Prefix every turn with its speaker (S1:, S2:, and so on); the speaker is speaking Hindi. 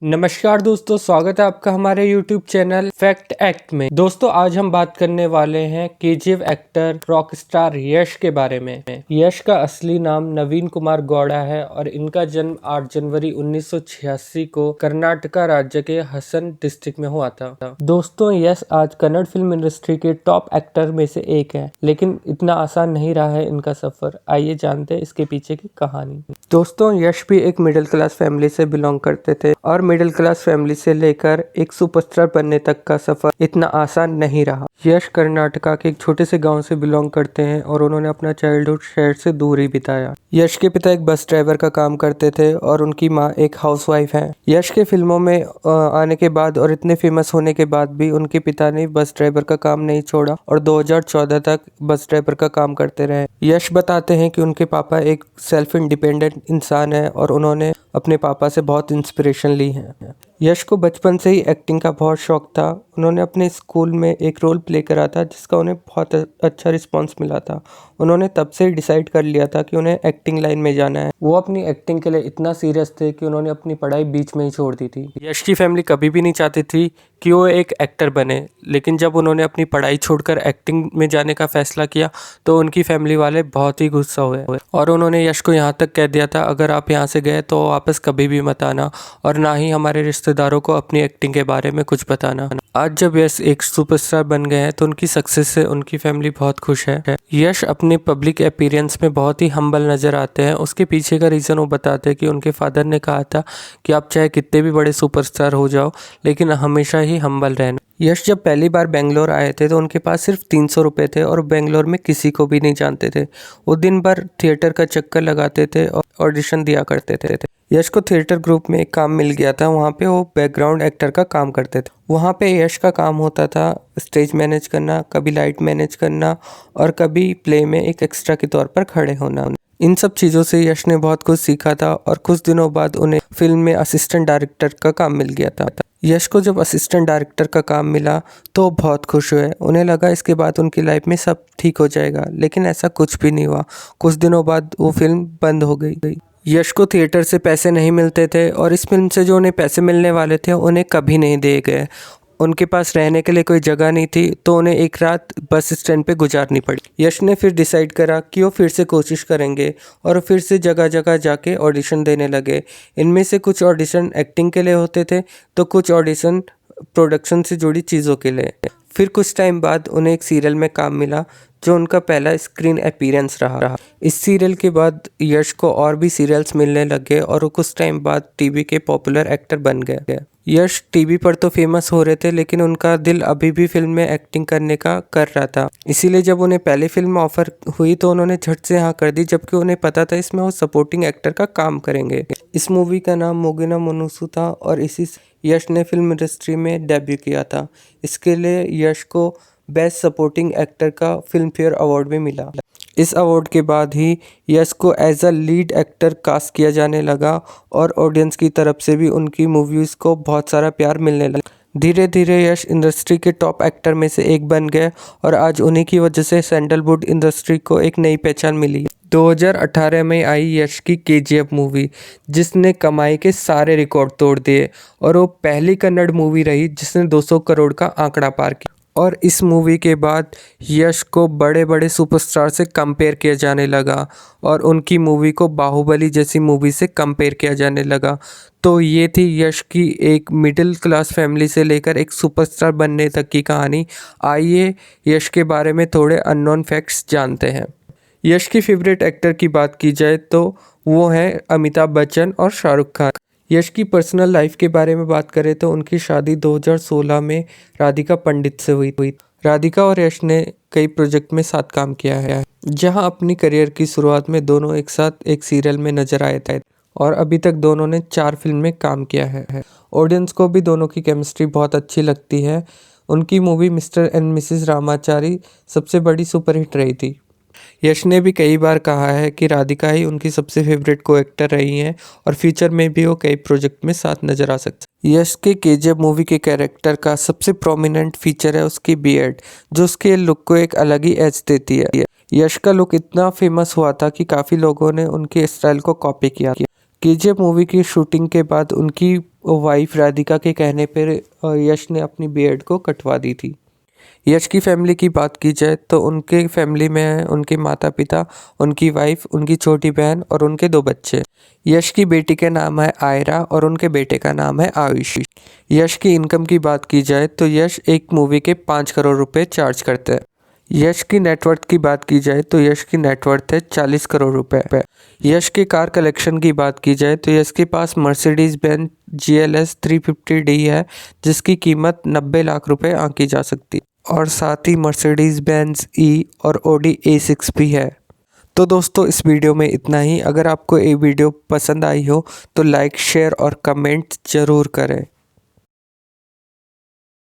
S1: नमस्कार दोस्तों, स्वागत है आपका हमारे YouTube चैनल फैक्ट एक्ट में। दोस्तों आज हम बात करने वाले हैं केजीएफ एक्टर रॉक स्टार यश के बारे में। यश का असली नाम नवीन कुमार गौड़ा है और इनका जन्म 8 जनवरी 1986 को कर्नाटका राज्य के हसन डिस्ट्रिक्ट में हुआ था। दोस्तों यश आज कन्नड़ फिल्म इंडस्ट्री के टॉप एक्टर में से एक है, लेकिन इतना आसान नहीं रहा है इनका सफर। आइए जानते हैं इसके पीछे की कहानी। दोस्तों यश भी एक मिडिल क्लास फैमिली से बिलोंग करते थे और मिडिल क्लास फैमिली से लेकर एक सुपरस्टार बनने तक का सफर इतना आसान नहीं रहा। यश कर्नाटका के एक छोटे से गांव से बिलोंग करते हैं और उन्होंने अपना चाइल्डहुड शहर से दूर ही बिताया। यश के पिता एक बस ड्राइवर का काम करते थे और उनकी माँ एक हाउसवाइफ है। यश के फिल्मों में आने के बाद और इतने फेमस होने के बाद भी उनके पिता ने बस ड्राइवर का काम नहीं छोड़ा और 2014 तक बस ड्राइवर का काम करते रहे। यश बताते हैं कि उनके पापा एक सेल्फ इंडिपेंडेंट इंसान है और उन्होंने अपने पापा से बहुत इंस्पिरेशन ली है। यश को बचपन से ही एक्टिंग का बहुत शौक था। उन्होंने अपने स्कूल में एक रोल प्ले करा था जिसका उन्हें बहुत अच्छा रिस्पांस मिला था। उन्होंने तब से डिसाइड कर लिया था कि उन्हें एक्टिंग लाइन में जाना है। वो अपनी एक्टिंग के लिए इतना सीरियस थे कि उन्होंने अपनी पढ़ाई बीच में ही छोड़ दी थी। यश की फैमिली कभी भी नहीं चाहती थी कि वो एक एक्टर बने, लेकिन जब उन्होंने अपनी पढ़ाई छोड़कर एक्टिंग में जाने का फैसला किया तो उनकी फैमिली वाले बहुत ही गुस्सा हुए और उन्होंने यश को यहाँ तक कह दिया था, अगर आप यहाँ से गए तो वापस कभी भी मत आना और ना ही हमारे रिश्तेदारों को अपनी एक्टिंग के बारे में कुछ बताना। आज जब यश एक सुपरस्टार बन गए हैं तो उनकी सक्सेस से उनकी फैमिली बहुत खुश है। यश अपने पब्लिक अपीयरेंस में बहुत ही हम्बल नजर आते हैं। उसके पीछे का रीज़न वो बताते हैं कि उनके फादर ने कहा था कि आप चाहे कितने भी बड़े सुपरस्टार हो जाओ लेकिन हमेशा ही हम्बल रहना। यश जब पहली बार बेंगलोर आए थे तो उनके पास सिर्फ 300 रुपये थे और बेंगलोर में किसी को भी नहीं जानते थे। वो दिन भर थिएटर का चक्कर लगाते थे और ऑडिशन दिया करते थे। यश को थिएटर ग्रुप में एक काम मिल गया था, वहाँ पे वो बैकग्राउंड एक्टर का काम करते थे। वहाँ पे यश का काम होता था स्टेज मैनेज करना, कभी लाइट मैनेज करना और कभी प्ले में एक एक्स्ट्रा के तौर पर खड़े होना। इन सब चीज़ों से यश ने बहुत कुछ सीखा था और कुछ दिनों बाद उन्हें फिल्म में असिस्टेंट डायरेक्टर का काम मिल गया था। यश को जब असिस्टेंट डायरेक्टर का काम मिला तो बहुत खुश हुए। उन्हें लगा इसके बाद उनकी लाइफ में सब ठीक हो जाएगा, लेकिन ऐसा कुछ भी नहीं हुआ। कुछ दिनों बाद वो फिल्म बंद हो गई। यश को थिएटर से पैसे नहीं मिलते थे और इस फिल्म से जो उन्हें पैसे मिलने वाले थे उन्हें कभी नहीं दिए गए। उनके पास रहने के लिए कोई जगह नहीं थी तो उन्हें एक रात बस स्टैंड पे गुजारनी पड़ी। यश ने फिर डिसाइड करा कि वो फिर से कोशिश करेंगे और फिर से जगह जगह जाके ऑडिशन देने लगे। इनमें से कुछ ऑडिशन एक्टिंग के लिए होते थे तो कुछ ऑडिशन प्रोडक्शन से जुड़ी चीज़ों के लिए। फिर कुछ टाइम बाद उन्हें एक सीरियल में काम मिला जो उनका पहला स्क्रीन अपीयरेंस रहा। इस सीरियल के बाद यश को और भी सीरियल्स मिलने लगे और वो कुछ टाइम बाद टीवी के पॉपुलर एक्टर बन गए। यश टीवी पर तो फेमस हो रहे थे लेकिन उनका दिल अभी भी फिल्म में एक्टिंग करने का कर रहा था। इसीलिए जब उन्हें पहली फिल्म ऑफर हुई तो उन्होंने झट से हाँ कर दी, जबकि उन्हें पता था इसमें वो सपोर्टिंग एक्टर का काम करेंगे। इस मूवी का नाम मोगिना मोनुसु था और इसी यश ने फिल्म इंडस्ट्री में डेब्यू किया था। इसके लिए यश को बेस्ट सपोर्टिंग एक्टर का फिल्म फेयर अवार्ड भी मिला। इस अवार्ड के बाद ही यश को as a lead actor cast किया जाने लगा और ऑडियंस की तरफ से भी उनकी मूवीज़ को बहुत सारा प्यार मिलने लगा। धीरे धीरे यश इंडस्ट्री के टॉप एक्टर में से एक बन गए और आज उन्हीं की वजह से सैंडलवुड इंडस्ट्री को एक नई पहचान मिली। 2018 में आई यश की केजीएफ मूवी जिसने कमाई के सारे रिकॉर्ड तोड़ दिए और वो पहली कन्नड़ मूवी रही जिसने 200 करोड़ का आंकड़ा पार किया। और इस मूवी के बाद यश को बड़े बड़े सुपरस्टार से कंपेयर किया जाने लगा और उनकी मूवी को बाहुबली जैसी मूवी से कंपेयर किया जाने लगा। तो ये थी यश की एक मिडिल क्लास फैमिली से लेकर एक सुपरस्टार बनने तक की कहानी। आइए यश के बारे में थोड़े अननोन फैक्ट्स जानते हैं। यश की फेवरेट एक्टर की बात की जाए तो वो हैं अमिताभ बच्चन और शाहरुख खान। यश की पर्सनल लाइफ के बारे में बात करें तो उनकी शादी 2016 में राधिका पंडित से हुई। राधिका और यश ने कई प्रोजेक्ट में साथ काम किया है, जहां अपनी करियर की शुरुआत में दोनों एक साथ एक सीरियल में नजर आए थे और अभी तक दोनों ने 4 फिल्म में काम किया है। ऑडियंस को भी दोनों की केमिस्ट्री बहुत अच्छी लगती है। उनकी movie mister and Mrs Ramachari सबसे बड़ी सुपरहिट रही थी। यश ने भी कई बार कहा है कि राधिका ही उनकी सबसे फेवरेट को एक्टर रही हैं और फ्यूचर में भी वो कई प्रोजेक्ट में साथ नजर आ सकते। यश के केजीएफ मूवी के कैरेक्टर का सबसे प्रोमिनेंट फीचर है उसकी बियर्ड, जो उसके लुक को एक अलग ही एज देती है। यश का लुक इतना फेमस हुआ था कि काफ़ी लोगों ने उनके स्टाइल को कॉपी किया। केजीएफ मूवी की शूटिंग के बाद उनकी वाइफ राधिका के कहने पर यश ने अपनी बीएड को कटवा दी थी। यश की फैमिली की बात की जाए तो उनके फैमिली में उनके माता पिता, उनकी वाइफ, उनकी छोटी बहन और उनके 2 बच्चे। यश की बेटी का नाम है आयरा और उनके बेटे का नाम है आयुषी। यश की इनकम की बात की जाए तो यश एक मूवी के 5 करोड़ रुपए चार्ज करते हैं। यश की नेटवर्थ की बात की जाए तो यश की नेटवर्थ है 40 करोड़ रुपए। यश के कार कलेक्शन की बात की जाए तो यश के पास मर्सिडीज बेंज GLS 350D है, जिसकी कीमत 90 लाख रुपए आंकी जा सकती और साथ ही मर्सिडीज बेंज E और Audi A6 भी है। तो दोस्तों इस वीडियो में इतना ही। अगर आपको ये वीडियो पसंद आई हो तो लाइक, शेयर और कमेंट ज़रूर करें।